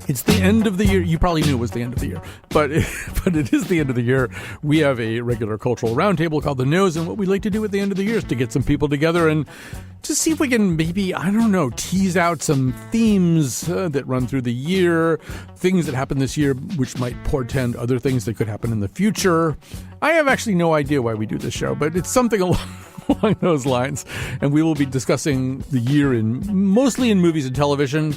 It's the end of the year. You probably knew it was the end of the year, but it is the end of the year. We have a regular cultural roundtable called The Nose, and what we like to do at the end of the year is to get some people together and to see if we can maybe, tease out some themes that run through the year, things that happened this year which might portend other things that could happen in the future. I have actually no idea why we do this show, but it's something along those lines, and we will be discussing the year mostly in movies and television.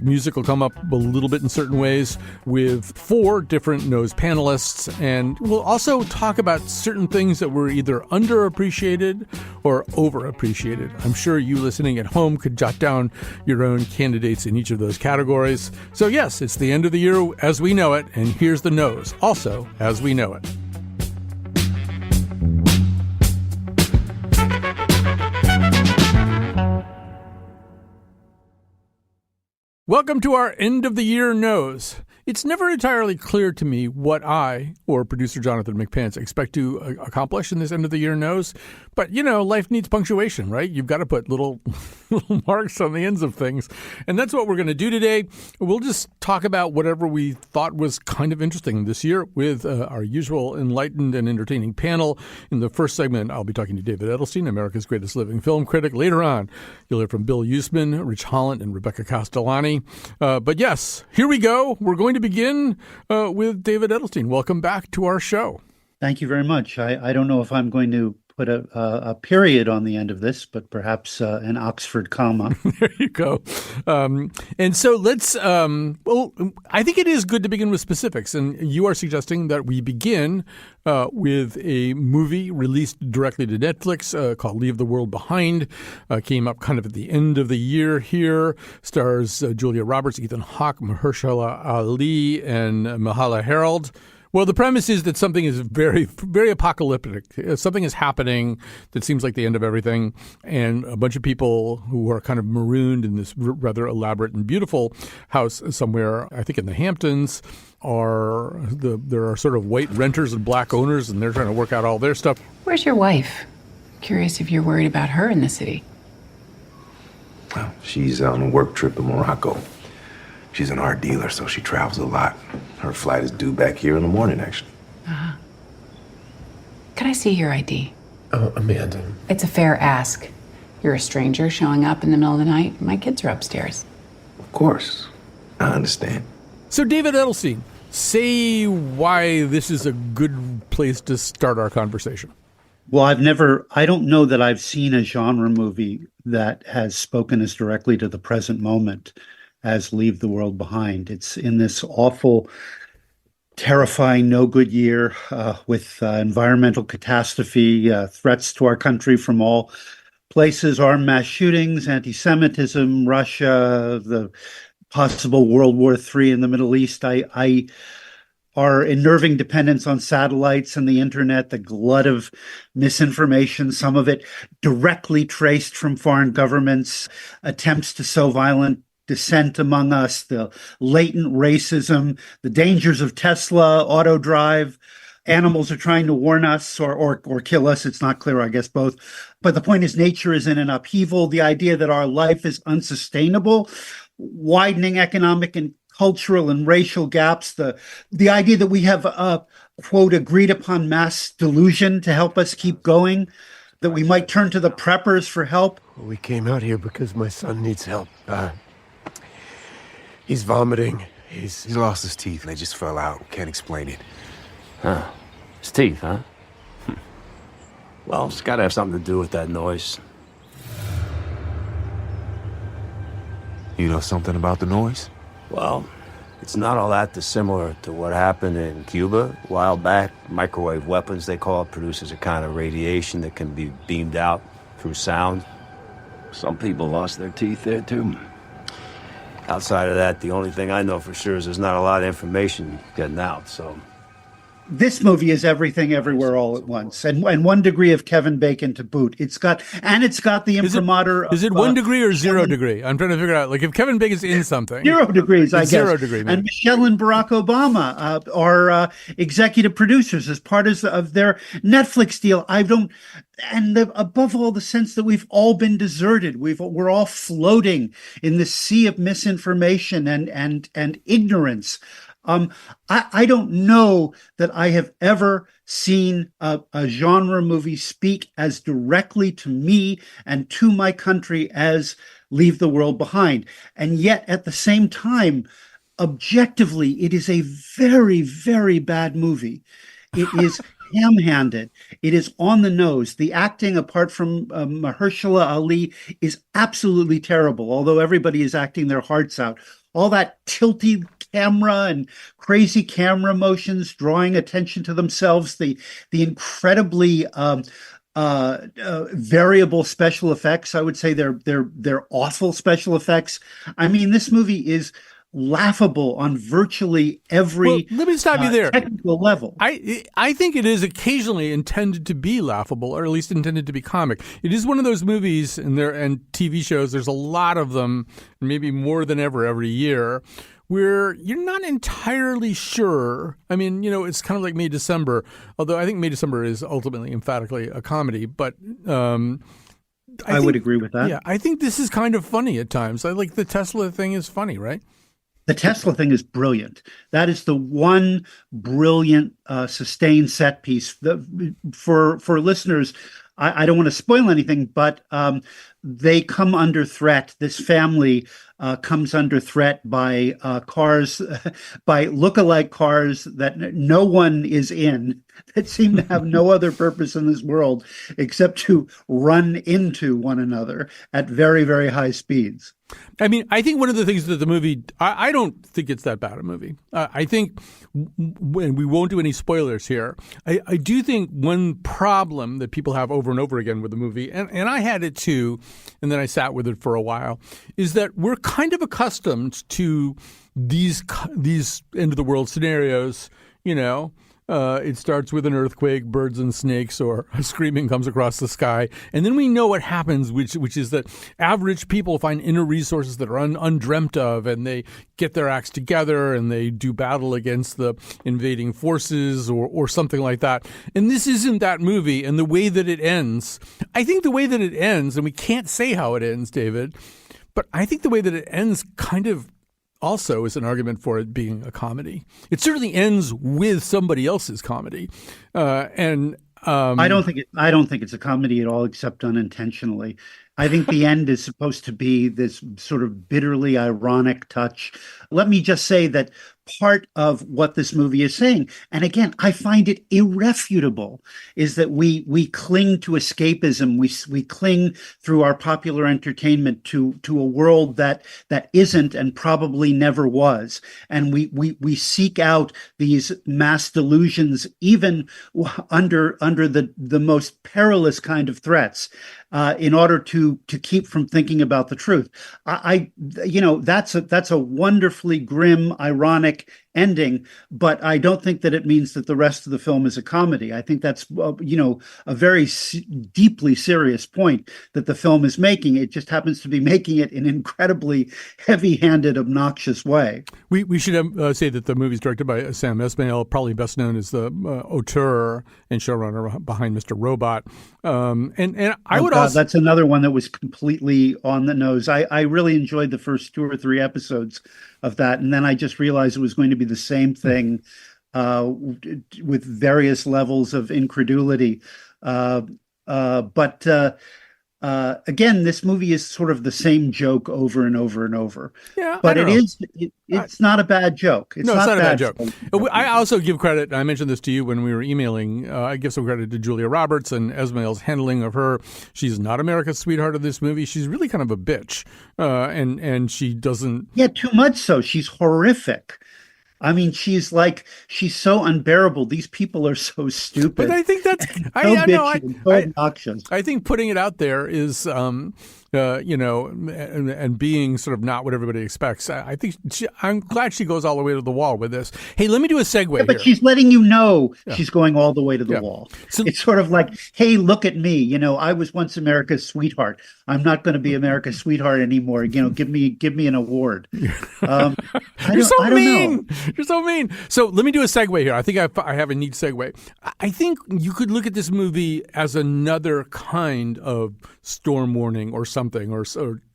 Music will come up a little bit in certain ways with 4 different Nose panelists, and we'll also talk about certain things that were either underappreciated or overappreciated. I'm sure you listening at home could jot down your own candidates in each of those categories. So yes, it's the end of the year as we know it, and here's the Nose, also as we know it. Welcome to our end of the year Nose. It's never entirely clear to me what I, or producer Jonathan McPants, expect to accomplish in this end of the year Nose. But, life needs punctuation, right? You've got to put little marks on the ends of things. And that's what we're going to do today. We'll just talk about whatever we thought was kind of interesting this year with our usual enlightened and entertaining panel. In the first segment, I'll be talking to David Edelstein, America's greatest living film critic. Later on, you'll hear from Bill Yousman, Rich Hollant, and Rebecca Castellani. But yes, here we go. We're going to begin with David Edelstein. Welcome back to our show. Thank you very much. I don't know if I'm going to put a period on the end of this, but perhaps an Oxford comma. There you go. And so let's, I think it is good to begin with specifics. And you are suggesting that we begin with a movie released directly to Netflix called Leave the World Behind. Came up kind of at the end of the year here. Stars Julia Roberts, Ethan Hawke, Mahershala Ali, and Mahala Herald. Well, the premise is that something is very, very apocalyptic. Something is happening that seems like the end of everything, and a bunch of people who are kind of marooned in this rather elaborate and beautiful house somewhere, I think in the Hamptons, there are sort of white renters and black owners, and they're trying to work out all their stuff. Where's your wife? Curious if you're worried about her in the city. Well, she's on a work trip in Morocco. She's an art dealer, so she travels a lot. Her flight is due back here in the morning, actually. Uh-huh. Can I see your ID? Oh, Amanda. It's a fair ask. You're a stranger showing up in the middle of the night. My kids are upstairs. Of course. I understand. So, David Edelstein, say why this is a good place to start our conversation. Well, I don't know that I've seen a genre movie that has spoken as directly to the present moment as Leave the World Behind. It's in this awful, terrifying, no good year with environmental catastrophe, threats to our country from all places, armed mass shootings, anti-Semitism, Russia, the possible World War III in the Middle East. Our unnerving dependence on satellites and the internet, the glut of misinformation, some of it directly traced from foreign governments, attempts to sow violent dissent among us, the latent racism, the dangers of Tesla, auto drive. Animals are trying to warn us or kill us. It's not clear, I guess both. But the point is, nature is in an upheaval. The idea that our life is unsustainable, widening economic and cultural and racial gaps, the idea that we have a, quote, agreed upon mass delusion to help us keep going, that we might turn to the preppers for help. We came out here because my son needs help. He's vomiting. He's lost his teeth. They just fell out. Can't explain it. Huh. His teeth, huh? Well, it's got to have something to do with that noise. You know something about the noise? Well, it's not all that dissimilar to what happened in Cuba a while back. Microwave weapons, they call it, produces a kind of radiation that can be beamed out through sound. Some people lost their teeth there, too. Outside of that, the only thing I know for sure is there's not a lot of information getting out, so This movie is everything everywhere all at once, and 1 degree of Kevin Bacon to boot. It's got the imprimatur. Is it 1 degree or 0 degree? I'm trying to figure out. Like if Kevin Bacon's in something, 0 degrees, I guess. 0 degree, man. And Michelle and Barack Obama are executive producers as part of their Netflix deal. Above all, the sense that we've all been deserted. We're all floating in the sea of misinformation and ignorance. I don't know that I have ever seen a genre movie speak as directly to me and to my country as Leave the World Behind. And yet, at the same time, objectively, it is a very, very bad movie. It is ham-handed. It is on the nose. The acting, apart from Mahershala Ali, is absolutely terrible, although everybody is acting their hearts out. All that tilty camera and crazy camera motions, drawing attention to themselves, the incredibly variable special effects. I would say they're awful special effects. I mean, this movie is laughable on virtually every let me stop you there. Technical level. I think it is occasionally intended to be laughable, or at least intended to be comic. It is one of those movies and TV shows. There's a lot of them, maybe more than ever every year, where you're not entirely sure. I mean, it's kind of like May December, although I think May December is ultimately emphatically a comedy. But I would agree with that. Yeah, I think this is kind of funny at times. I like the Tesla thing is funny, right? The Tesla thing is brilliant. That is the one brilliant sustained set piece. For listeners, I don't want to spoil anything, but they come under threat. This family comes under threat by cars, by lookalike cars that no one is in, that seem to have no other purpose in this world except to run into one another at very, very high speeds. I mean, I think one of the things that the movie, I don't think it's that bad a movie. I think, when we won't do any spoilers here, I do think one problem that people have over and over again with the movie, and I had it too, and then I sat with it for a while, is that we're kind of accustomed to these end of the world scenarios. It starts with an earthquake, birds and snakes, or a screaming comes across the sky. And then we know what happens, which is that average people find inner resources that are undreamt of, and they get their acts together and they do battle against the invading forces or something like that. And this isn't that movie. And the way that it ends, I think the way that it ends, and we can't say how it ends, David, but I think the way that it ends kind of also is an argument for it being a comedy. It certainly ends with somebody else's comedy, I don't think it's a comedy at all, except unintentionally. I think the end is supposed to be this sort of bitterly ironic touch. Let me just say that part of what this movie is saying, and again, I find it irrefutable, is that we cling to escapism. We cling through our popular entertainment to a world that isn't and probably never was. And we seek out these mass delusions, even under the most perilous kind of threats, in order to keep from thinking about the truth. That's a wonderfully grim, ironic ending, but I don't think that it means that the rest of the film is a comedy. I think that's a very deeply serious point that the film is making. It just happens to be making it in an incredibly heavy-handed, obnoxious way. We should say that the movie is directed by Sam Esmail, probably best known as the auteur and showrunner behind Mr. Robot. That's another one that was completely on the nose. I really enjoyed the first 2 or 3 episodes of that, and then I just realized it was going to be the same thing with various levels of incredulity. But again, this movie is sort of the same joke over and over and over. Yeah, but it's not a bad joke. It's not a bad joke. I also give credit, I mentioned this to you when we were emailing, I give some credit to Julia Roberts and Esmail's handling of her. She's not America's sweetheart of this movie. She's really kind of a bitch. And she doesn't... Yeah, too much so. She's horrific. I mean, she's so unbearable. These people are so stupid. But I think that's obnoxious. I think putting it out there is and being sort of not what everybody expects. I think I'm glad she goes all the way to the wall with this. Hey, let me do a segue Yeah, but here. she's letting you know she's going all the way to the wall. So- it's sort of like, hey, look at me. I was once America's sweetheart. I'm not going to be America's sweetheart anymore. Give me an award. You're so mean. Know. You're so mean. So let me do a segue here. I think I have a neat segue. I think you could look at this movie as another kind of storm warning or something, or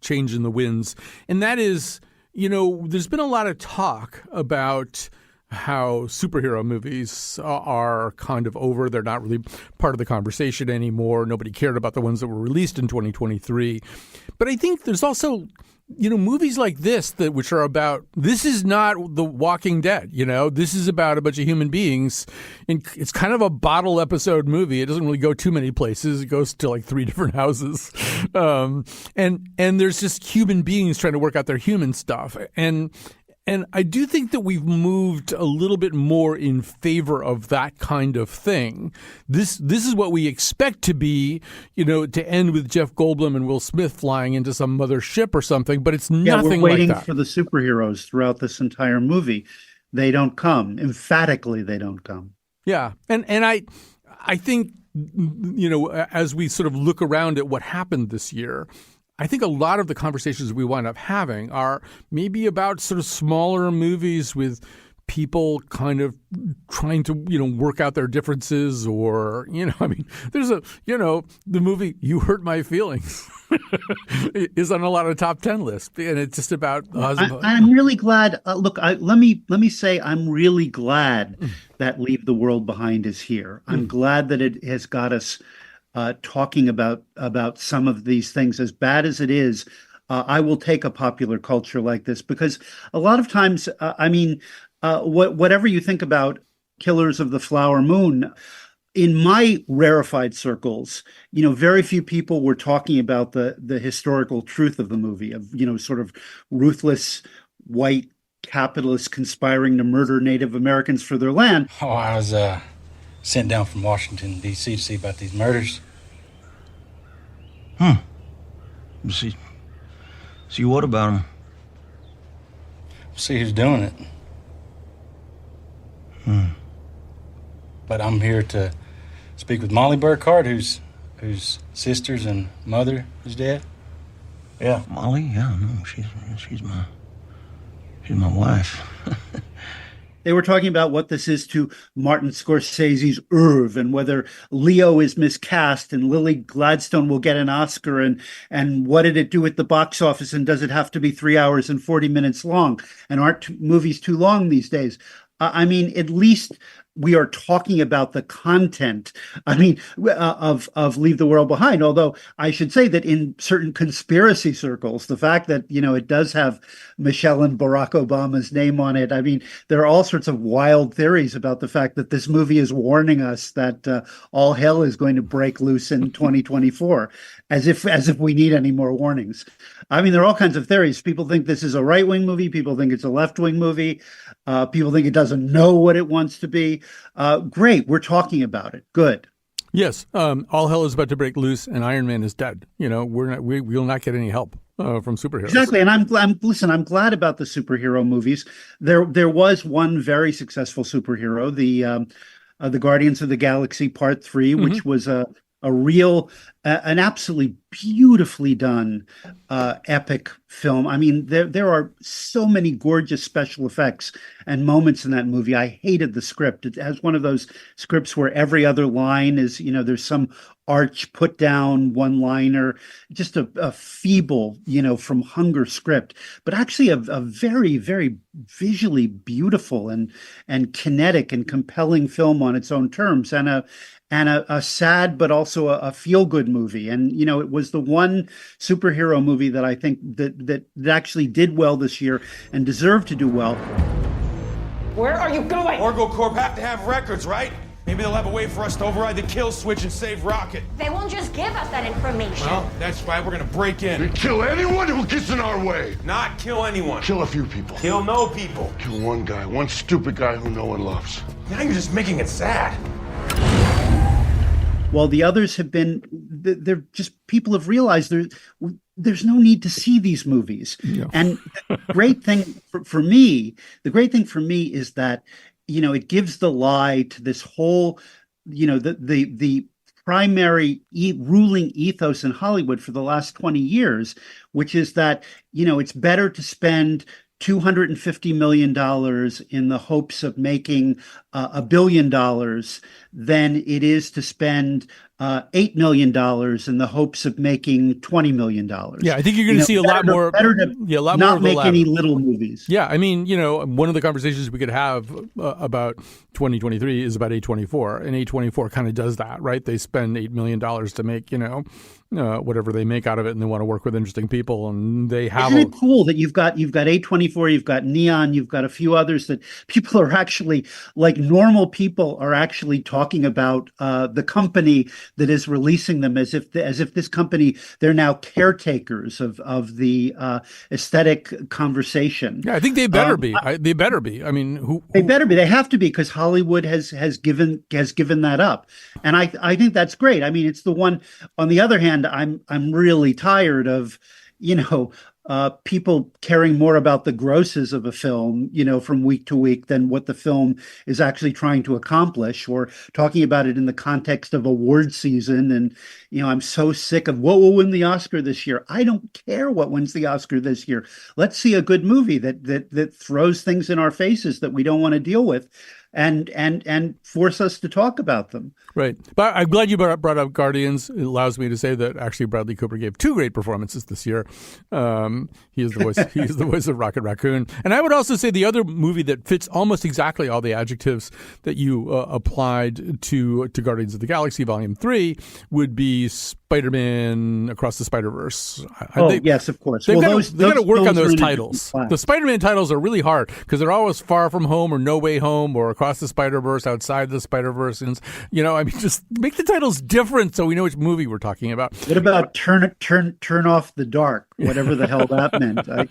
change in the winds. And that is, there's been a lot of talk about how superhero movies are kind of over. They're not really part of the conversation anymore. Nobody cared about the ones that were released in 2023. But I think there's also, movies like this which are about, this is not The Walking Dead, this is about a bunch of human beings. And it's kind of a bottle episode movie. It doesn't really go too many places. It goes to like 3 different houses. And there's just human beings trying to work out their human stuff. And I do think that we've moved a little bit more in favor of that kind of thing. This is what we expect to be, to end with Jeff Goldblum and Will Smith flying into some mother ship or something, but it's nothing we're waiting like that. for the superheroes throughout this entire movie. They don't come. Emphatically, they don't come. Yeah. And I think, as we sort of look around at what happened this year, I think a lot of the conversations we wind up having are maybe about sort of smaller movies with people kind of trying to, work out their differences, or, there's the movie You Hurt My Feelings is on a lot of top 10 lists, and it's just about I'm really glad. Look, let me say I'm really glad that Leave the World Behind is here. I'm glad that it has got us talking about some of these things. As bad as it is, I will take a popular culture like this, because a lot of times, whatever you think about Killers of the Flower Moon, in my rarefied circles, very few people were talking about the historical truth of the movie, of, sort of ruthless white capitalists conspiring to murder Native Americans for their land. Oh, I was sent down from Washington, D.C. to see about these murders. See what about them? See who's doing it. But I'm here to speak with Molly Burkhart, whose sisters and mother is dead. Yeah, Molly. Yeah, no, she's my wife. They were talking about what this is to Martin Scorsese's Irv, and whether Leo is miscast and Lily Gladstone will get an Oscar, and what did it do at the box office, and does it have to be 3 hours and 40 minutes long? And aren't movies too long these days? At least we are talking about the content, of Leave the World Behind. Although I should say that in certain conspiracy circles, the fact that, it does have Michelle and Barack Obama's name on it. There are all sorts of wild theories about the fact that this movie is warning us that all hell is going to break loose in 2024, as if we need any more warnings. There are all kinds of theories. People think this is a right-wing movie. People think it's a left-wing movie. People think it doesn't know what it wants to be. Great. We're talking about it. Good. Yes. All hell is about to break loose and Iron Man is dead. We will not get any help from superheroes. Exactly. And I'm glad about the superhero movies. There was one very successful superhero, the Guardians of the Galaxy Part 3, which was an absolutely beautifully done epic film. There are so many gorgeous special effects and moments in that movie. I hated the script. It has one of those scripts where every other line is, there's some arch put down one-liner, just a feeble, from hunger script, but actually a very, very visually beautiful and kinetic and compelling film on its own terms, and a sad but also a feel-good movie. And it was the one superhero movie that I think that actually did well this year and deserved to do well. Where are you going? Orgo Corp have to have records, right? Maybe they'll have a way for us to override the kill switch and save Rocket. They won't just give us that information. Well, that's why we're gonna break in. We kill anyone who gets in our way. Not kill anyone. Kill a few people. Kill no people. Kill one guy, one stupid guy who no one loves. Now you're just making it sad. While the others have been, they're just, people have realized there's no need to see these movies. Yeah. And the great thing for me, is that, it gives the lie to this whole, the primary ruling ethos in Hollywood for the last 20 years, which is that, it's better to spend $250 million in the hopes of making $1 billion than it is to spend $8 million in the hopes of making $20 million. Yeah, I think you're going to see a lot more. Better to lot not more of the make latter. any little movies. Yeah, I mean, one of the conversations we could have about 2023 is about A24, and A24 kind of does that, right? They spend $8 million to make, whatever they make out of it, and they want to work with interesting people, and they have. Isn't it cool that you've got A24, you've got Neon, you've got a few others that people are actually, like normal people are actually talking about the company that is releasing them as if this company, they're now caretakers of the aesthetic conversation. Yeah, I think they better be. They better be. I mean, they better be. They have to be, because Hollywood has given that up, and I think that's great. I mean, it's the one. On the other hand, I'm really tired of, people caring more about the grosses of a film, from week to week than what the film is actually trying to accomplish, or talking about it in the context of award season. And, I'm so sick of what will win the Oscar this year. I don't care what wins the Oscar this year. Let's see a good movie that throws things in our faces that we don't want to deal with, and force us to talk about them. Right. But I'm glad you brought up Guardians. It allows me to say that actually Bradley Cooper gave 2 great performances this year. He is the voice. He is the voice of Rocket Raccoon. And I would also say the other movie that fits almost exactly all the adjectives that you applied to Guardians of the Galaxy Volume 3 would be Spider-Man Across the Spider-Verse. Yes, of course. They've got to work on those titles. The Spider-Man titles are really hard because they're always Far From Home or No Way Home or Across the Spider-Verse, Outside the Spider-Verse. And, just make the titles different so we know which movie we're talking about. What about turn off the dark, whatever the hell that meant? I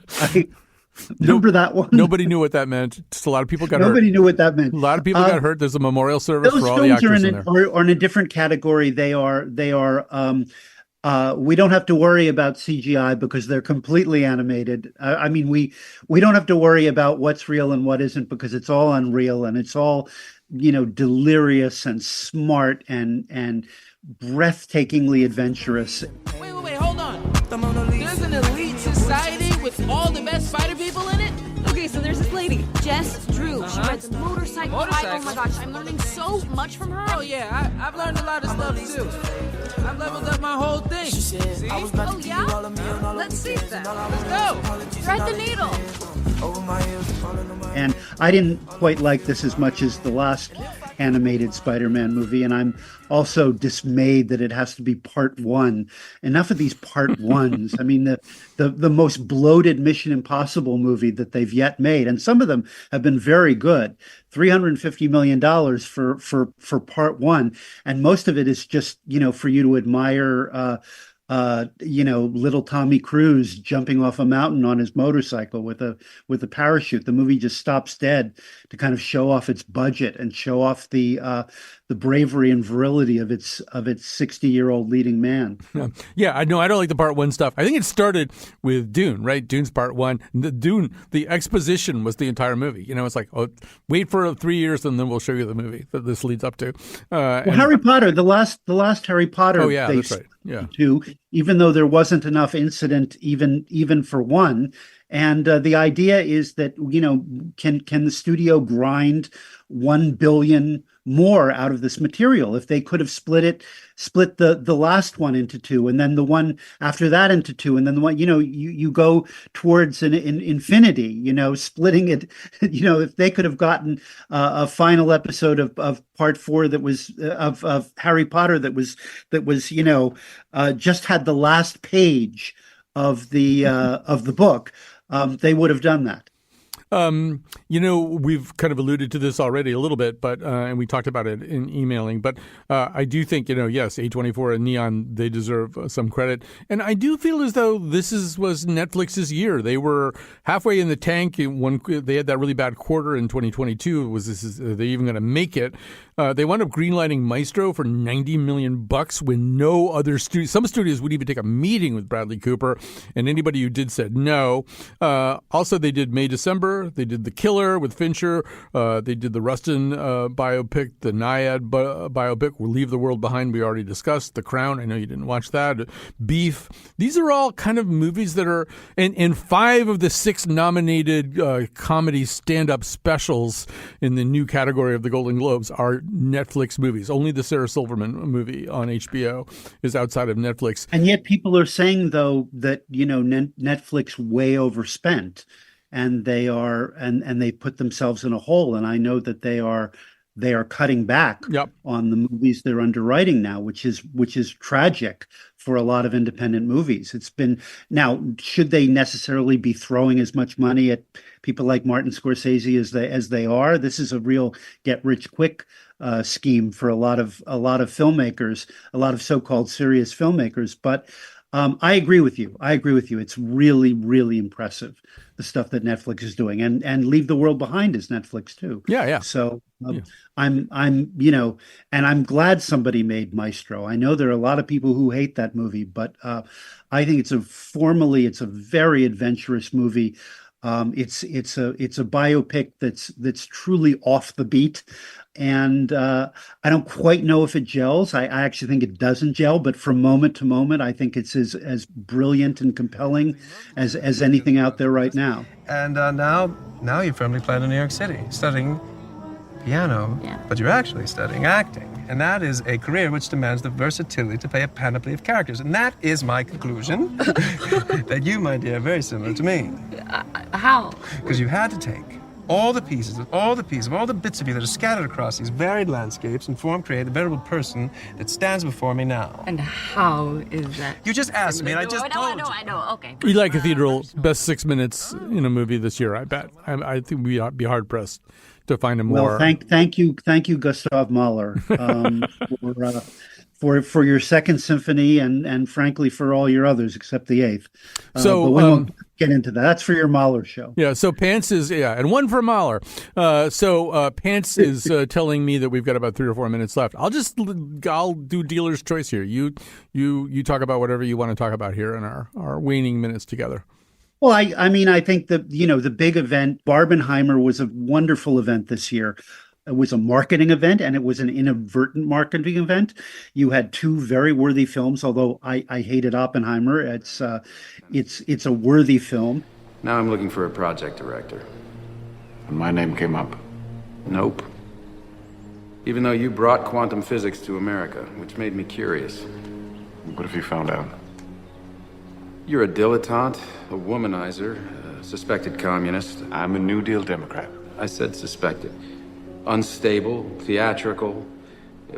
remember that one. Nobody knew what that meant. Just a lot of people got hurt. Nobody knew what that meant. A lot of people got hurt. There's a memorial service for all the actors in there. Those films are in a different category. They are. We don't have to worry about CGI because they're completely animated. I mean, we don't have to worry about what's real and what isn't because it's all unreal and it's all, delirious and smart and breathtakingly adventurous. Wait, hold on. There's an elite society with all the best spider people in it? Okay, so there's this lady, Jess Drew. She rides a motorcycle. Oh my gosh, I'm learning so much from her. Oh yeah, I've learned a lot of stuff too. I've leveled up my whole thing. See? Oh yeah? Let's see that. Let's go. Thread the needle. And I didn't quite like this as much as the last animated Spider-Man movie, and I'm also dismayed that it has to be part 1. Enough of these part 1s. I mean, the most bloated Mission Impossible movie that they've yet made, and some of them have been very good. $350 million for part 1, and most of it is just for you to admire. Little Tommy Cruise jumping off a mountain on his motorcycle with a parachute. The movie just stops dead to kind of show off its budget and show off the bravery and virility of its 60-year-old leading man. Yeah, I know. I don't like the part 1 stuff. I think it started with Dune, right? Dune's part 1. The exposition was the entire movie. It's like, wait for 3 years and then we'll show you the movie that this leads up to. Harry Potter, the last Harry Potter. Oh yeah, that's right. Yeah. Even though there wasn't enough incident, even for 1. And the idea is that, can the studio grind 1 billion more out of this material? If they could have split the last one into 2, and then the one after that into 2, and then the one, you go towards an infinity, splitting it, if they could have gotten a final episode of part 4 that was of Harry Potter that was just had the last page of the book, they would have done that. We've kind of alluded to this already a little bit, but and we talked about it in emailing. But I do think, yes, A24 and Neon, they deserve some credit. And I do feel as though was Netflix's year. They were halfway in the tank. They had that really bad quarter in 2022. Are they even going to make it? They wound up greenlighting Maestro for $90 million when no other studio. Some studios would even take a meeting with Bradley Cooper, and anybody who did said no. Also, they did May December. They did The Killer with Fincher. They did the Rustin biopic, the Naiad biopic, Leave the World Behind. We already discussed The Crown. I know you didn't watch that. Beef. These are all kind of movies that are, and 5 of the 6 nominated comedy stand-up specials in the new category of the Golden Globes are Netflix movies. Only the Sarah Silverman movie on HBO is outside of Netflix. And yet people are saying, though, that, Netflix way overspent and they are, and they put themselves in a hole. And I know that they are cutting back on the movies they're underwriting now, which is tragic for a lot of independent movies. It's been, now, should they necessarily be throwing as much money at people like Martin Scorsese as they are? This is a real get rich quick scheme for a lot of filmmakers, a lot of so-called serious filmmakers. But I agree with you. It's really, really impressive, the stuff that Netflix is doing, and Leave the World Behind is Netflix too. Yeah. So I'm and I'm glad somebody made Maestro. I know there are a lot of people who hate that movie, but I think it's a very adventurous movie. It's a biopic that's truly off the beat. And I don't quite know if it gels. I actually think it doesn't gel, but from moment to moment, I think it's as brilliant and compelling as anything out there right now. And now you're firmly planted in New York City, studying piano, but you're actually studying acting. And that is a career which demands the versatility to play a panoply of characters. And that is my conclusion, that you, my dear, are very similar to me. How? Because you had to take all the pieces of all the bits of you that are scattered across these varied landscapes and create the veritable person that stands before me now. And how is that? You just asked me, and I just told you. I know. Okay. Eli Cathedral, best 6 minutes in a movie this year, I bet. I think we'd be hard pressed to find a more. Well, thank you, Gustav Mahler, for your Second Symphony and frankly for all your others except the Eighth. So but we won't get into that. That's for your Mahler show. Yeah. So Pants is and one for Mahler. Pants is telling me that we've got about 3 or 4 minutes left. I'll do dealer's choice here. You talk about whatever you want to talk about here in our waning minutes together. Well, I think that, the big event, Barbenheimer, was a wonderful event this year. It was a marketing event, and it was an inadvertent marketing event. You had 2 very worthy films, although I hated Oppenheimer. It's a worthy film. Now I'm looking for a project director. And my name came up. Nope. Even though you brought quantum physics to America, which made me curious. What have you found out? You're a dilettante, a womanizer, a suspected communist. I'm a New Deal Democrat. I said suspected. Unstable, theatrical,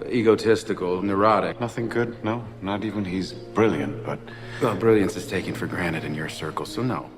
egotistical, neurotic. Nothing good, no? Not even he's brilliant, but... Well, brilliance is taken for granted in your circle, so no.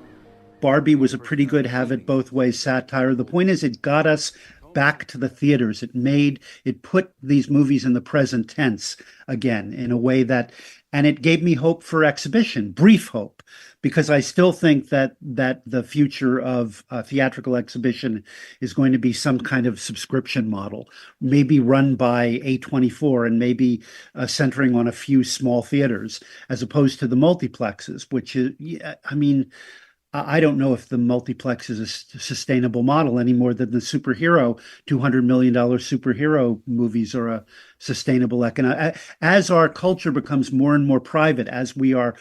Barbie was a pretty good have it both ways satire. The point is, it got us back to the theaters. It put these movies in the present tense again in a way that, and it gave me hope for exhibition, brief hope, because I still think that the future of theatrical exhibition is going to be some kind of subscription model, maybe run by A24 and maybe centering on a few small theaters, as opposed to the multiplexes, which is, I don't know if the multiplex is a sustainable model any more than the $200 million superhero movies are a sustainable economic. As our culture becomes more and more private, as we are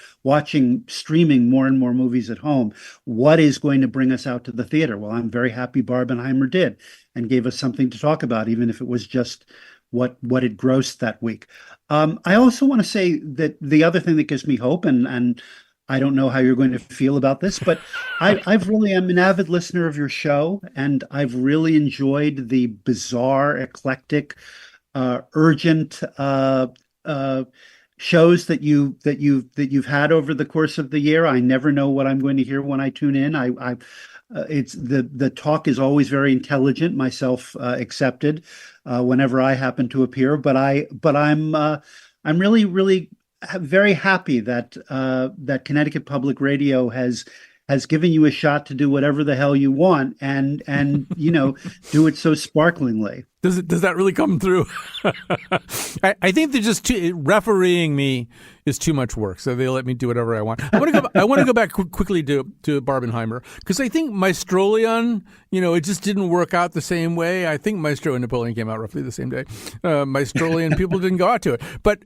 streaming more and more movies at home, what is going to bring us out to the theater? Well, I'm very happy Barbenheimer did and gave us something to talk about, even if it was just what it grossed that week. I also want to say that the other thing that gives me hope, and I don't know how you're going to feel about this, but I'm an avid listener of your show, and I've really enjoyed the bizarre, eclectic, urgent shows that you've had over the course of the year. I never know what I'm going to hear when I tune in. It's the talk is always very intelligent, myself accepted, whenever I happen to appear. But I'm really very happy that that Connecticut Public Radio has given you a shot to do whatever the hell you want, and do it so sparklingly. Does that really come through? I think they're just refereeing me is too much work, so they let me do whatever I want. I want to go back quickly to Barbenheimer, because I think Maestrolian, it just didn't work out the same way. I think Maestro and Napoleon came out roughly the same day. Maestrolian people didn't go out to it, but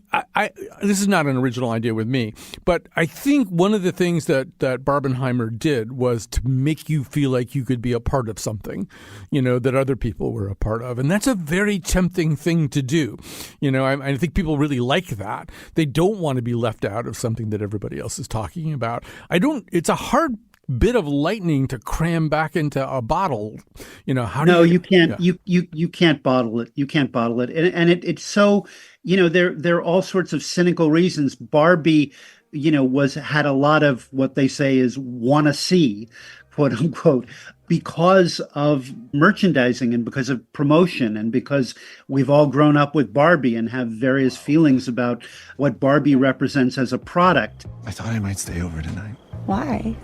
this is not an original idea with me. But I think one of the things that Barbenheimer did was to make you feel like you could be a part of something, that other people were a part of, and that's a very tempting thing to do. I think people really like that. They don't want to be left out of something that everybody else is talking about. It's a hard bit of lightning to cram back into a bottle. You can't. Yeah. You can't bottle it. You can't bottle it. And it's so, there are all sorts of cynical reasons. Barbie, had a lot of what they say is wanna see, quote unquote, because of merchandising and because of promotion and because we've all grown up with Barbie and have various feelings about what Barbie represents as a product. I thought I might stay over tonight. Why?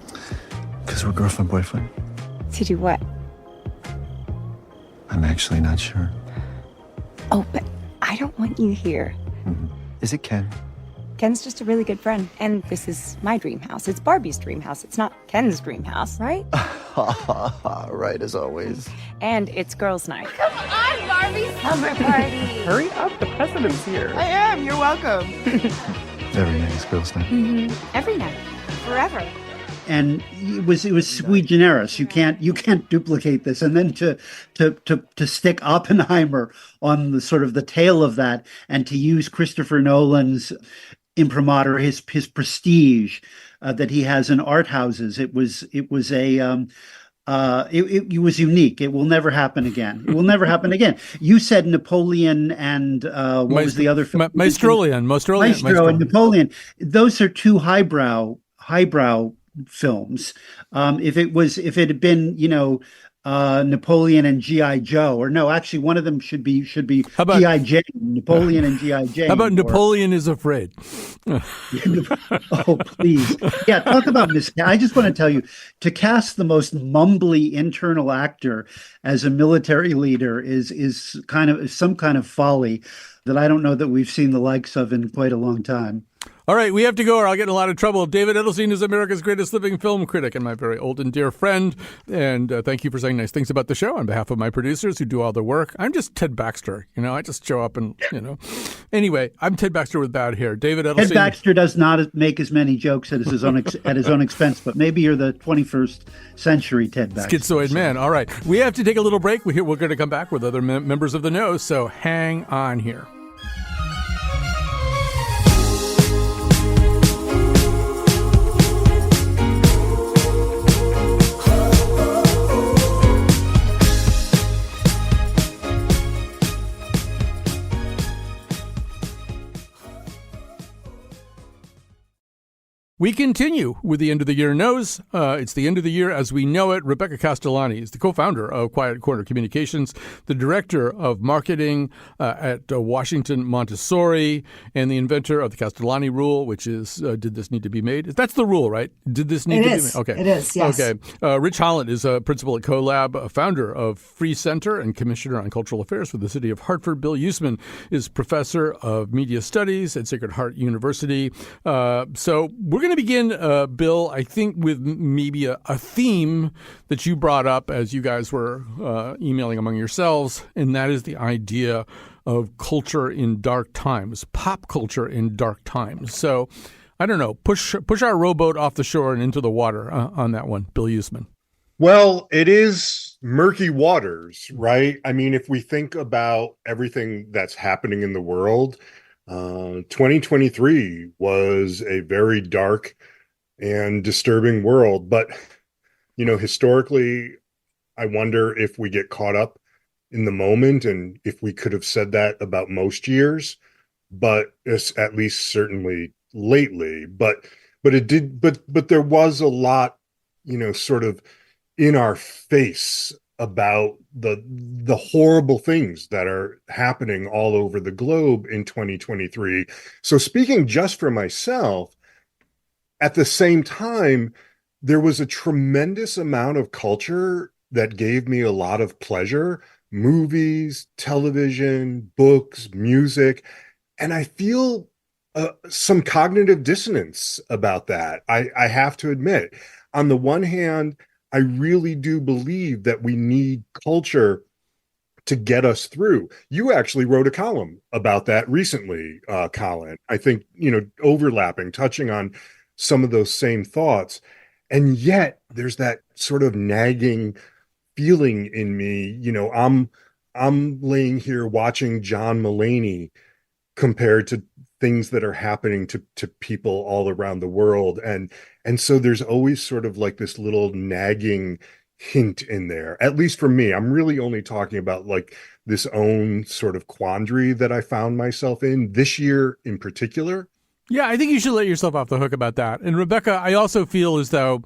Because we're girlfriend, boyfriend. To do what? I'm actually not sure. Oh, but I don't want you here. Mm-hmm. Is it Ken? Ken's just a really good friend. And this is my dream house. It's Barbie's dream house. It's not Ken's dream house, right? Right, as always. And it's girls' night. Come on, Barbie! Summer party! Hurry up, the president's here. I am, you're welcome. Every night is girls' night. Mm-hmm. Every night. Forever. And it was sui generis. You can't duplicate this. And then to stick Oppenheimer on the sort of the tail of that, and to use Christopher Nolan's imprimatur, his prestige that he has in art houses. It was unique. It will never happen again. It will never happen again. You said Napoleon and what was the other film? Maestro and Napoleon. Those are two highbrow films. If it had been, Napoleon and G.I. Joe, or no, actually one of them should be G.I. Jane, Napoleon and G.I. Jane. How about Napoleon is Afraid? Oh, please. Yeah, talk about I just want to tell you, to cast the most mumbly internal actor as a military leader is some kind of folly that I don't know that we've seen the likes of in quite a long time. All right, we have to go or I'll get in a lot of trouble. David Edelstein is America's greatest living film critic and my very old and dear friend. And thank you for saying nice things about the show on behalf of my producers who do all the work. I'm just Ted Baxter. I just show up and, Anyway, I'm Ted Baxter with bad hair. David Edelstein. Ted Baxter does not make as many jokes at his own expense, but maybe you're the 21st century Ted Baxter. Schizoid man. All right, we have to take a little break. We're going to come back with other members of the Know, so hang on here. We continue with the End of the Year Knows. It's the end of the year as we know it. Rebecca Castellani is the co-founder of Quiet Corner Communications, the director of marketing at Washington Montessori, and the inventor of the Castellani rule, which is, did this need to be made? That's the rule, right? Did this need to be made? Okay. It is, yes. Okay. Rich Hollant is a principal at CoLab, a founder of Free Center and commissioner on cultural affairs for the city of Hartford. Bill Yousman is professor of media studies at Sacred Heart University. So we're going to begin, Bill, I think with maybe a theme that you brought up as you guys were emailing among yourselves, and that is the idea of culture in dark times, pop culture in dark times. So, I don't know, push our rowboat off the shore and into the water on that one, Bill Yousman. Well, it is murky waters, right? I mean, if we think about everything that's happening in the world, 2023 was a very dark and disturbing world. But, historically, I wonder if we get caught up in the moment and if we could have said that about most years, but it's at least certainly lately. But there was a lot, sort of in our face about the horrible things that are happening all over the globe in 2023. So speaking just for myself, at the same time, there was a tremendous amount of culture that gave me a lot of pleasure: movies, television, books, music. And I feel some cognitive dissonance about that. I have to admit, on the one hand, I really do believe that we need culture to get us through. You actually wrote a column about that recently, Colin. I think, overlapping, touching on some of those same thoughts. And yet there's that sort of nagging feeling in me. I'm laying here watching John Mulaney compared to things that are happening to people all around the world. And so there's always sort of like this little nagging hint in there, at least for me. I'm really only talking about like this own sort of quandary that I found myself in this year in particular. Yeah, I think you should let yourself off the hook about that. And Rebecca, I also feel as though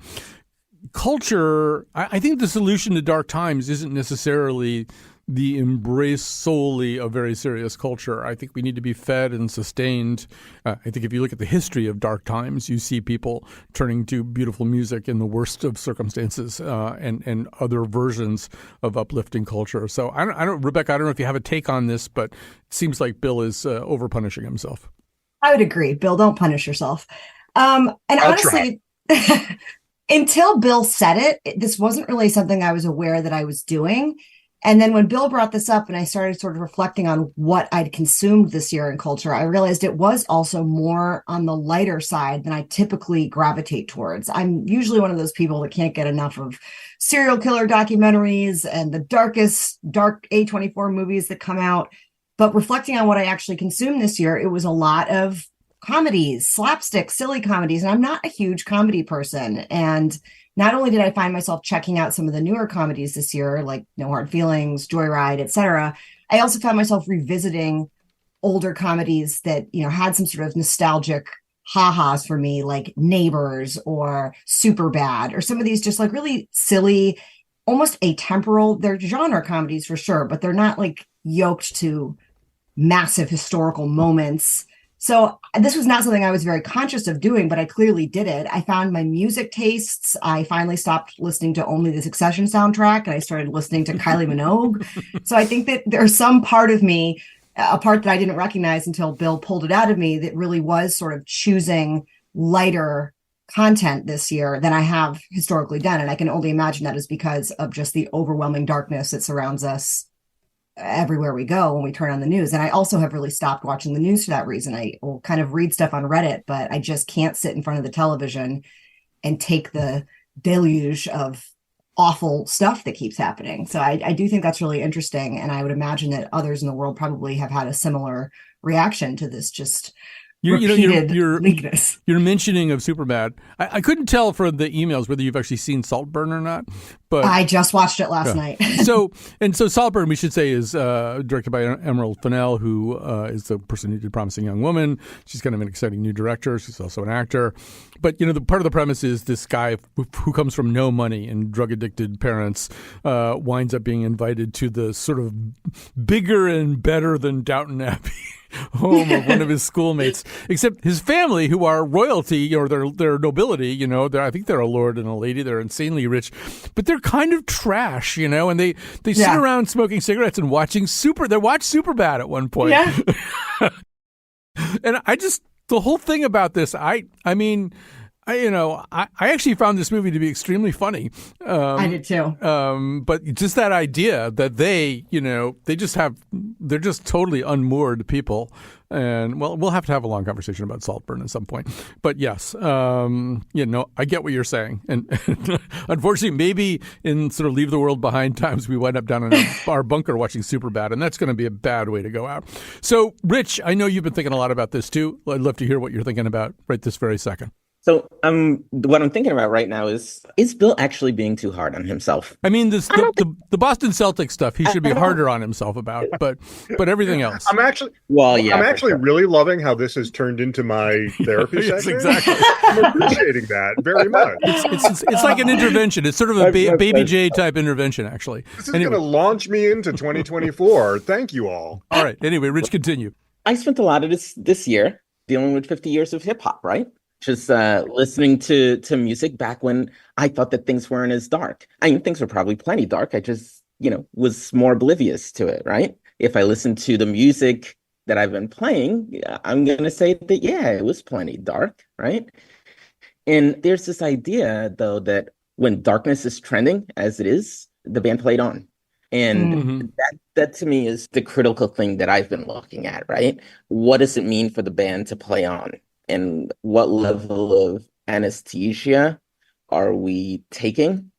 culture, I think the solution to dark times isn't necessarily the embrace solely of very serious culture. I think we need to be fed and sustained. I think if you look at the history of dark times, you see people turning to beautiful music in the worst of circumstances and other versions of uplifting culture. So Rebecca, I don't know if you have a take on this, but it seems like Bill is over punishing himself. I would agree. Bill, don't punish yourself. And honestly, until Bill said it, this wasn't really something I was aware that I was doing. And then when Bill brought this up and I started sort of reflecting on what I'd consumed this year in culture, I realized it was also more on the lighter side than I typically gravitate towards. I'm usually one of those people that can't get enough of serial killer documentaries and the dark A24 movies that come out. But reflecting on what I actually consumed this year, it was a lot of comedies, slapstick, silly comedies. And I'm not a huge comedy person. And not only did I find myself checking out some of the newer comedies this year, like No Hard Feelings, Joyride, etc., I also found myself revisiting older comedies that, had some sort of nostalgic ha-has for me, like Neighbors or Superbad, or some of these just like really silly, almost atemporal. They're genre comedies for sure, but they're not like yoked to massive historical moments. So this was not something I was very conscious of doing, but I clearly did it. I found my music tastes. I finally stopped listening to only the Succession soundtrack and I started listening to Kylie Minogue. So I think that there's some part of me, a part that I didn't recognize until Bill pulled it out of me, that really was sort of choosing lighter content this year than I have historically done. And I can only imagine that is because of just the overwhelming darkness that surrounds us everywhere we go when we turn on the news. And I also have really stopped watching the news for that reason. I will kind of read stuff on Reddit, but I just can't sit in front of the television and take the deluge of awful stuff that keeps happening. So I do think that's really interesting. And I would imagine that others in the world probably have had a similar reaction to this just repeated leakness. Your mentioning of Superbad, I couldn't tell from the emails whether you've actually seen Saltburn or not. But I just watched it last night. So Saltburn, we should say, is directed by Emerald Fennell, who is the person who did Promising Young Woman. She's kind of an exciting new director. She's also an actor. But, the part of the premise is this guy who comes from no money and drug-addicted parents winds up being invited to the sort of bigger and better than Downton Abbey home of one of his schoolmates, except his family, who are royalty or their nobility, I think they're a lord and a lady. They're insanely rich, but they're kind of trash, and they sit around smoking cigarettes and watching they watch Superbad at one point. Yeah. And the whole thing about this, I actually found this movie to be extremely funny. I did too. But just that idea that they're just totally unmoored people. And we'll have to have a long conversation about Saltburn at some point. But yes, I get what you're saying. And unfortunately, maybe in sort of leave the world behind times, we wind up down in our bunker watching Superbad, and that's going to be a bad way to go out. So, Rich, I know you've been thinking a lot about this too. I'd love to hear what you're thinking about right this very second. So what I'm thinking about right now is Bill actually being too hard on himself? I mean, the Boston Celtics stuff, he should be harder on himself about, but everything else. I'm actually really loving how this has turned into my therapy Yes, session. exactly. I'm appreciating that very much. It's like an intervention. It's sort of a Baby J type intervention, actually. This is going to launch me into 2024. Thank you all. All right. Anyway, Rich, continue. I spent a lot of this year dealing with 50 years of hip hop, right? Just listening to music back when I thought that things weren't as dark. I mean, things were probably plenty dark. I just, was more oblivious to it, right? If I listen to the music that I've been playing, I'm going to say that, it was plenty dark, right? And there's this idea, though, that when darkness is trending, as it is, the band played on. And that to me is the critical thing that I've been looking at, right? What does it mean for the band to play on? And what level of anesthesia are we taking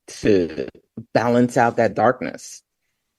to balance out that darkness?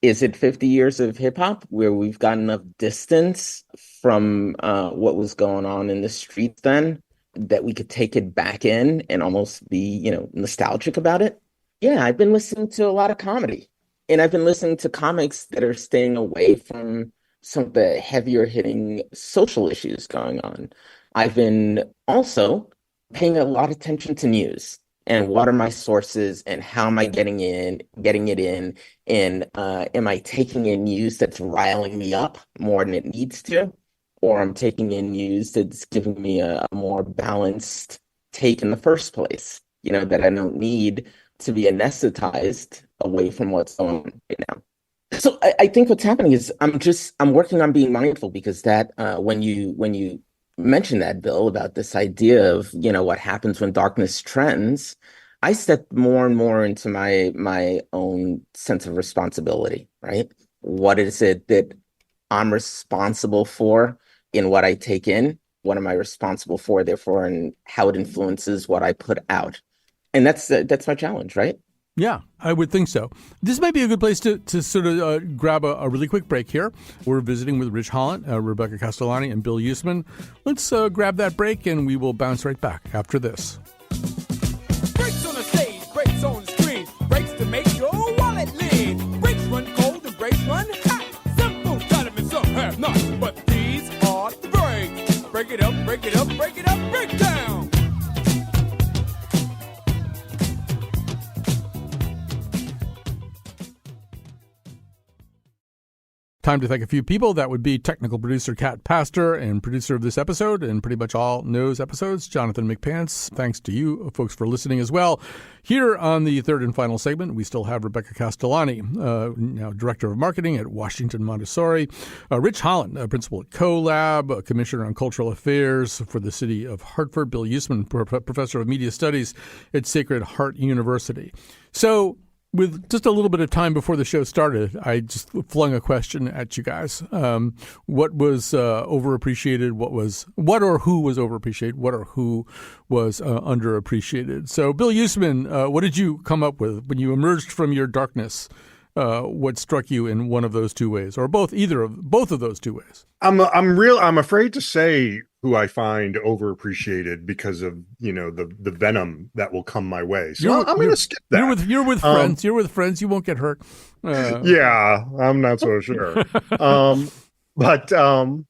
Is it 50 years of hip hop where we've got enough distance from what was going on in the streets then that we could take it back in and almost be, nostalgic about it? Yeah, I've been listening to a lot of comedy, and I've been listening to comics that are staying away from some of the heavier hitting social issues going on. I've been also paying a lot of attention to news and what are my sources and how am I getting it in, and am I taking in news that's riling me up more than it needs to, or I'm taking in news that's giving me a more balanced take in the first place, that I don't need to be anesthetized away from what's going on right now. So I think what's happening is I'm working on being mindful, because that when you mentioned that, Bill, about this idea of, what happens when darkness trends, I step more and more into my own sense of responsibility, right? What is it that I'm responsible for in what I take in? What am I responsible for, therefore, and how it influences what I put out? And that's my challenge, right? Yeah, I would think so. This might be a good place to sort of grab a really quick break here. We're visiting with Rich Hollant, Rebecca Castellani, and Bill Yousman. Let's grab that break, and we will bounce right back after this. Brakes on the stage, brakes on the screen, brakes to make your wallet lean. Brakes run cold and brakes run hot. Some folks got them and some have not, but these are the brakes. Break it up, break it up, break it up, break down. Time to thank a few people. That would be technical producer Kat Pastor and producer of this episode and pretty much all Nose episodes, Jonathan McPants. Thanks to you folks for listening as well. Here on the third and final segment, we still have Rebecca Castellani, now Director of Marketing at Washington Montessori, Rich Hollant, Principal at CoLab, Commissioner on Cultural Affairs for the City of Hartford, Bill Yousman, Professor of Media Studies at Sacred Heart University. So, with just a little bit of time before the show started, I just flung a question at you guys. What was overappreciated? What or who was overappreciated? What or who was underappreciated? So, Bill Yousman, what did you come up with when you emerged from your darkness? What struck you in one of those two ways, or both of those two ways? I'm afraid to say who I find overappreciated because of, the venom that will come my way. So I'm going to skip that. You're with friends. You're with friends. You won't get hurt. Yeah, I'm not so sure. But I'm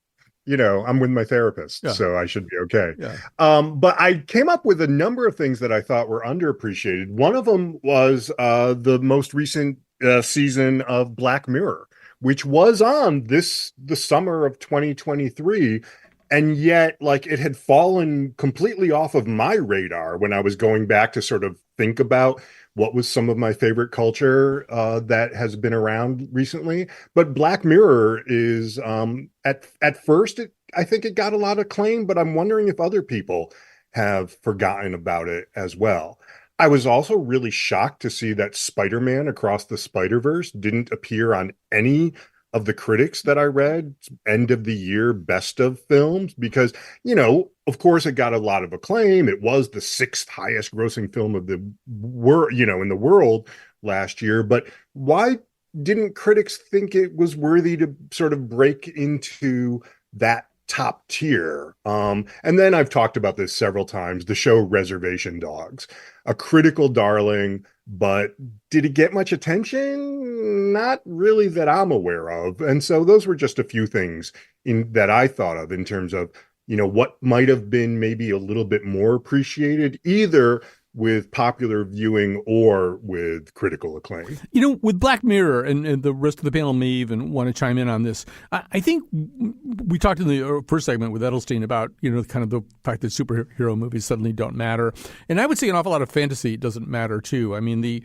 with my therapist, so I should be okay. Yeah. But I came up with a number of things that I thought were underappreciated. One of them was the most recent season of Black Mirror, which was on the summer of 2023. And yet, it had fallen completely off of my radar when I was going back to sort of think about what was some of my favorite culture that has been around recently. But Black Mirror is, at first, I think it got a lot of acclaim, but I'm wondering if other people have forgotten about it as well. I was also really shocked to see that Spider-Man Across the Spider-Verse didn't appear on any of the critics that I read end of the year best of films, because, of course it got a lot of acclaim. It was the 6th highest grossing film of the world, in the world last year. But why didn't critics think it was worthy to sort of break into that top tier. And then I've talked about this several times, the show Reservation Dogs, a critical darling, but did it get much attention? Not really that I'm aware of. And so those were just a few things that I thought of in terms of, what might have been maybe a little bit more appreciated, either with popular viewing or with critical acclaim. With Black Mirror, and the rest of the panel may even want to chime in on this, I think we talked in the first segment with Edelstein about, kind of the fact that superhero movies suddenly don't matter. And I would say an awful lot of fantasy doesn't matter, too. I mean, the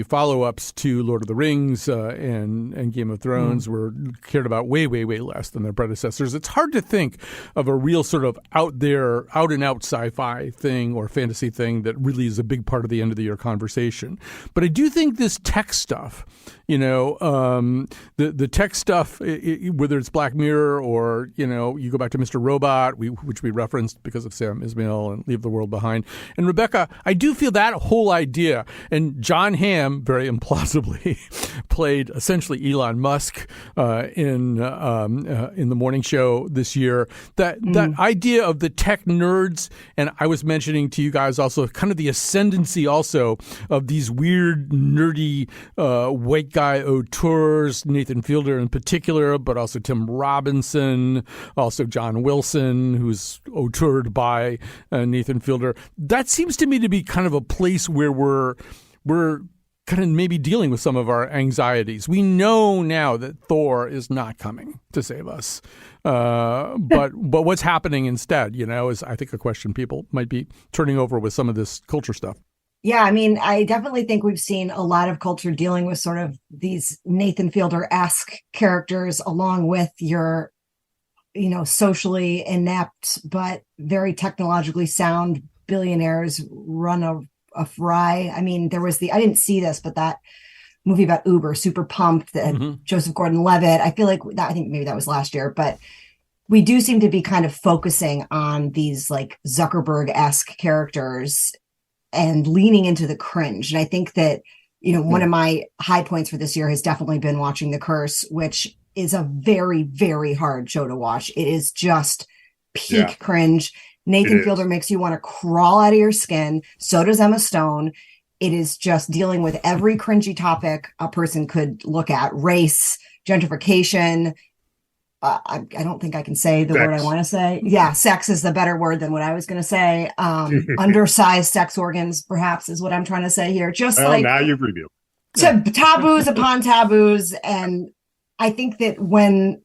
follow-ups to Lord of the Rings and Game of Thrones were cared about way, way, way less than their predecessors. It's hard to think of a real sort of out-and-out sci-fi thing or fantasy thing that really is a big part of the end-of-the-year conversation. But I do think this tech stuff, the tech stuff, whether it's Black Mirror or, you go back to Mr. Robot, which we referenced because of Sam Ismail and Leave the World Behind. And Rebecca, I do feel that whole idea, and John Hamm, very implausibly, played essentially Elon Musk in the morning show this year. That idea of the tech nerds, and I was mentioning to you guys also kind of the ascendancy also of these weird, nerdy white guy auteurs, Nathan Fielder in particular, but also Tim Robinson, also John Wilson, who's auteured by Nathan Fielder. That seems to me to be kind of a place where we're kind of maybe dealing with some of our anxieties. We know now that Thor is not coming to save us. But what's happening instead, is I think a question people might be turning over with some of this culture stuff. Yeah, I mean, I definitely think we've seen a lot of culture dealing with sort of these Nathan Fielder-esque characters along with your, socially inept but very technologically sound billionaires run a fry. I mean, I didn't see this, but that movie about Uber, Super Pumped, that Joseph Gordon-Levitt, I feel like I think maybe that was last year, but we do seem to be kind of focusing on these like Zuckerberg-esque characters and leaning into the cringe. And I think that, one of my high points for this year has definitely been watching The Curse, which is a very, very hard show to watch. It is just peak cringe. Nathan Fielder makes you want to crawl out of your skin. So does Emma Stone. It is just dealing with every cringy topic a person could look at: race, gentrification. I don't think I can say the word I want to say. Yeah, sex is the better word than what I was going to say. Undersized sex organs, perhaps, is what I'm trying to say here. Now you've revealed. Taboos upon taboos. And I think that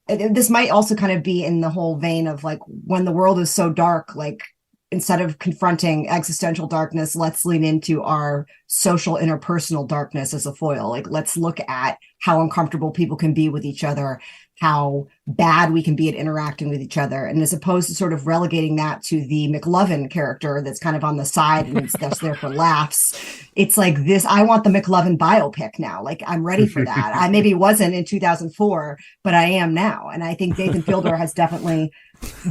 this might also kind of be in the whole vein of like, when the world is so dark, like, instead of confronting existential darkness, let's lean into our social interpersonal darkness as a foil. Like, let's look at how uncomfortable people can be with each other, how bad we can be at interacting with each other. And as opposed to sort of relegating that to the McLovin character that's kind of on the side and it's just there for laughs, it's like this, I want the McLovin biopic now. Like, I'm ready for that. I maybe wasn't in 2004, but I am now. And I think Nathan Fielder has definitely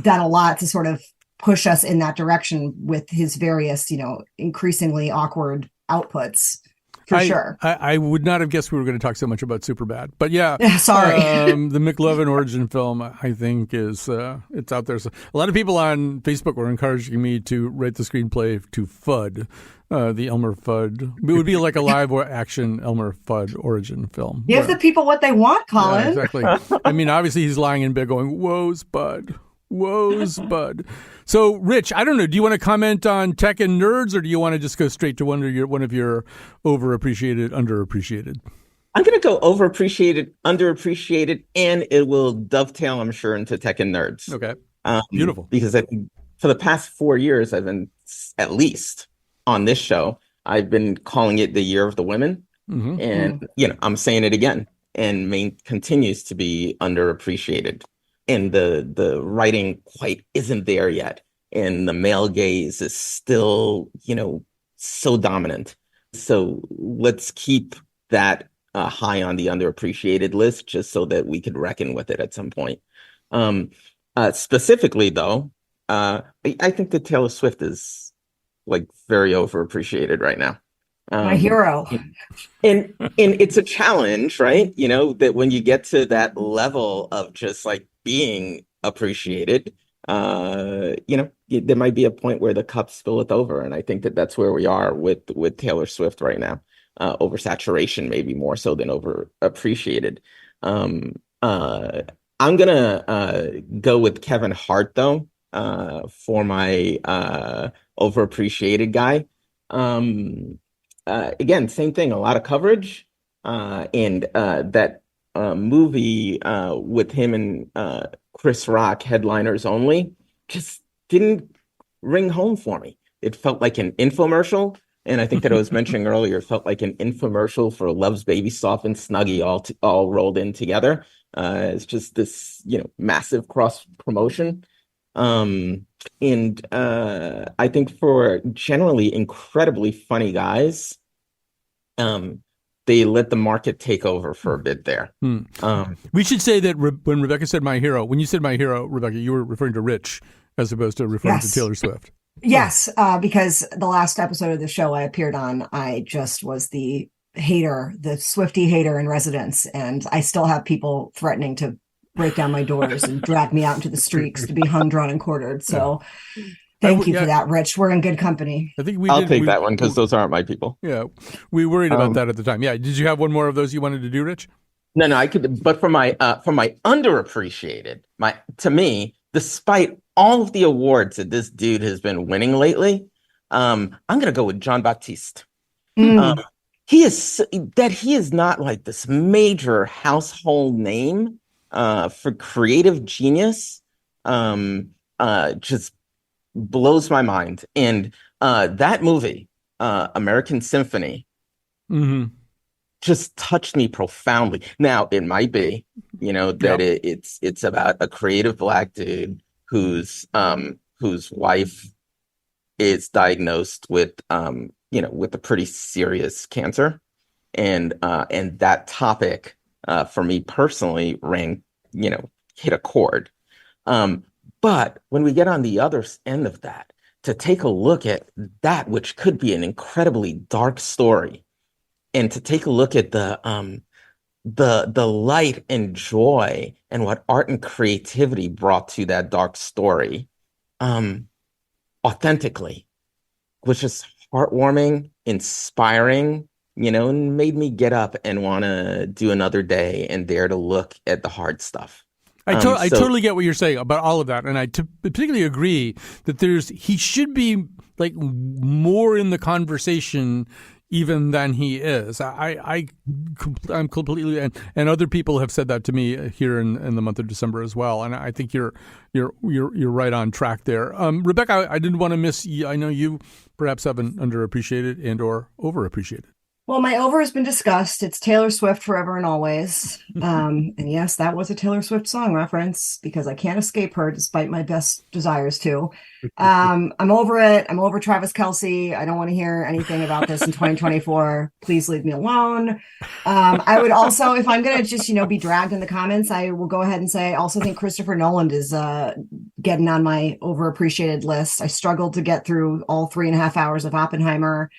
done a lot to sort of push us in that direction with his various, increasingly awkward outputs. For sure. I would not have guessed we were going to talk so much about Superbad. But sorry. The McLovin origin film, I think, is it's out there. So a lot of people on Facebook were encouraging me to write the screenplay to Fudd, the Elmer Fudd. It would be like a live action Elmer Fudd origin film. Give the people what they want, Colin. Yeah, exactly. I mean, obviously he's lying in bed going, "Woes, Bud. Woes, Bud." So, Rich, I don't know. Do you want to comment on tech and nerds, or do you want to just go straight to one of your overappreciated, underappreciated? I'm going to go overappreciated, underappreciated, and it will dovetail, I'm sure, into tech and nerds. Okay. Beautiful. Because I think for the past 4 years, I've been, at least on this show, I've been calling it the year of the women. And, I'm saying it again, and continues to be underappreciated. And the writing quite isn't there yet. And the male gaze is still, so dominant. So let's keep that high on the underappreciated list, just so that we could reckon with it at some point. Specifically, though, I think that Taylor Swift is like very overappreciated right now. My hero. And it's a challenge, right? That when you get to that level of just like being appreciated, there might be a point where the cup spilleth over, and I think that that's where we are with Taylor Swift right now. Oversaturation, maybe more so than over appreciated. I'm gonna go with Kevin Hart though, for my overappreciated guy. Again, same thing, a lot of coverage, and that movie with him and Chris Rock, Headliners Only, just didn't ring home for me. It felt like an infomercial. And I think that I was mentioning earlier, it felt like an infomercial for Love's Baby Soft and Snuggie all rolled in together. It's just this, massive cross promotion. And I think for generally incredibly funny guys, they let the market take over for a bit there. We should say that when Rebecca said my hero, when you said my hero, Rebecca, you were referring to Rich as opposed to referring to Taylor Swift. Yes, because the last episode of the show I appeared on, I just was the hater, the Swiftie hater in residence, and I still have people threatening to break down my doors and drag me out into the streets to be hung, drawn, and quartered. So thank you for that, Rich. We're in good company. I think I'll take that one because those aren't my people. Yeah, we worried about that at the time. Yeah, did you have one more of those you wanted to do, Rich? No, I could. But for my underappreciated, to me, despite all of the awards that this dude has been winning lately, I'm gonna go with John Baptiste. He is not like this major household name for creative genius. Just blows my mind. And that movie, American Symphony, just touched me profoundly. Now, it might be, that it's about a creative Black dude whose wife is diagnosed with with a pretty serious cancer, and that topic for me personally hit a chord. But when we get on the other end of that, to take a look at that which could be an incredibly dark story, and to take a look at the light and joy and what art and creativity brought to that dark story, authentically, was just heartwarming, inspiring, and made me get up and want to do another day and dare to look at the hard stuff. I totally get what you're saying about all of that, and I particularly agree that he should be like more in the conversation even than he is. I'm completely, and other people have said that to me here in the month of December as well. And I think you're right on track there. Rebecca, I didn't want to miss. I know you perhaps have an underappreciated and or overappreciated. Well, my over has been discussed. It's Taylor Swift forever and always. And yes, that was a Taylor Swift song reference because I can't escape her despite my best desires to. I'm over it. I'm over Travis Kelce. I don't want to hear anything about this in 2024. Please leave me alone. I would also, if I'm going to just, be dragged in the comments, I will go ahead and say I also think Christopher Nolan is getting on my overappreciated list. I struggled to get through all 3.5 hours of Oppenheimer.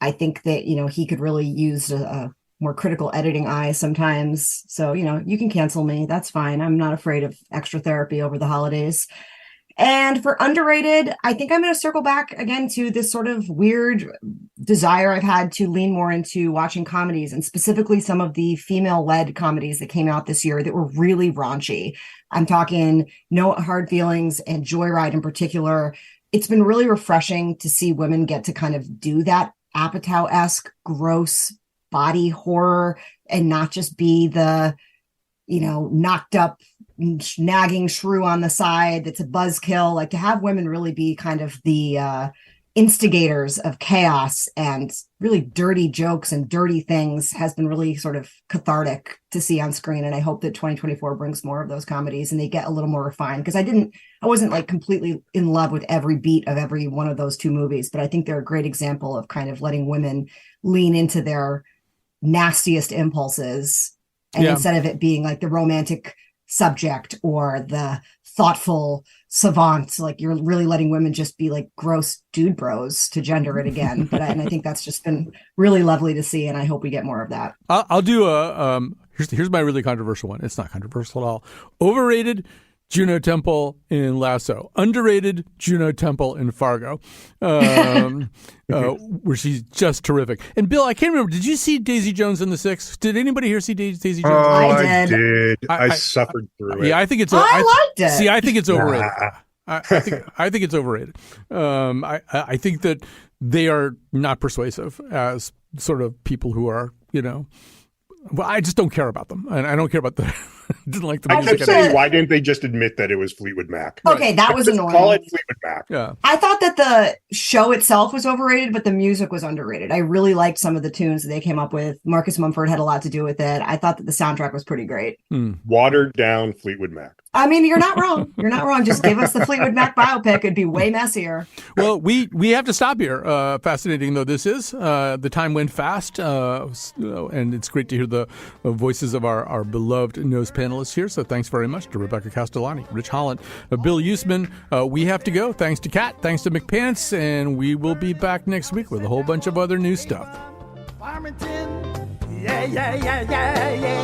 I think that, he could really use a more critical editing eye sometimes. So, you can cancel me. That's fine. I'm not afraid of extra therapy over the holidays. And for underrated, I think I'm going to circle back again to this sort of weird desire I've had to lean more into watching comedies, and specifically some of the female-led comedies that came out this year that were really raunchy. I'm talking No Hard Feelings and Joyride in particular. It's been really refreshing to see women get to kind of do that Apatow-esque gross body horror and not just be the, knocked up, nagging shrew on the side that's a buzzkill. Like, to have women really be kind of the instigators of chaos and really dirty jokes and dirty things has been really sort of cathartic to see on screen. And I hope that 2024 brings more of those comedies and they get a little more refined, because I wasn't like completely in love with every beat of every one of those two movies, but I think they're a great example of kind of letting women lean into their nastiest impulses. And instead of it being like the romantic subject or the thoughtful savant, like you're really letting women just be like gross dude bros, to gender it again. And I think that's just been really lovely to see, and I hope we get more of that. I'll do here's my really controversial one. It's not controversial at all. Overrated Juno Temple in Lasso. Underrated Juno Temple in Fargo, where she's just terrific. And Bill, I can't remember. Did you see Daisy Jones and the Six? Did anybody here see Daisy Jones? Oh, I did. I suffered through it. Yeah, I think it's. I liked it. See, I think it's overrated. I think it's overrated. I think that they are not persuasive as sort of people who are, well, I just don't care about them, and I don't care about the. Didn't like the I music. kept saying, why didn't they just admit that it was Fleetwood Mac? Okay, that was Just annoying. Call it Fleetwood Mac. Yeah. I thought that the show itself was overrated, but the music was underrated. I really liked some of the tunes that they came up with. Marcus Mumford had a lot to do with it. I thought that the soundtrack was pretty great. Watered down Fleetwood Mac. I mean, you're not wrong. You're not wrong. Just give us the Fleetwood Mac biopic. It'd be way messier. Well, we have to stop here. Fascinating though this is, the time went fast, and it's great to hear the voices of our beloved Nose panelists here. So thanks very much to Rebecca Castellani, Rich Hollant, Bill Yousman. We have to go. Thanks to Kat. Thanks to McPants. And we will be back next week with a whole bunch of other new stuff. Farmington, yeah, yeah, yeah, yeah, yeah.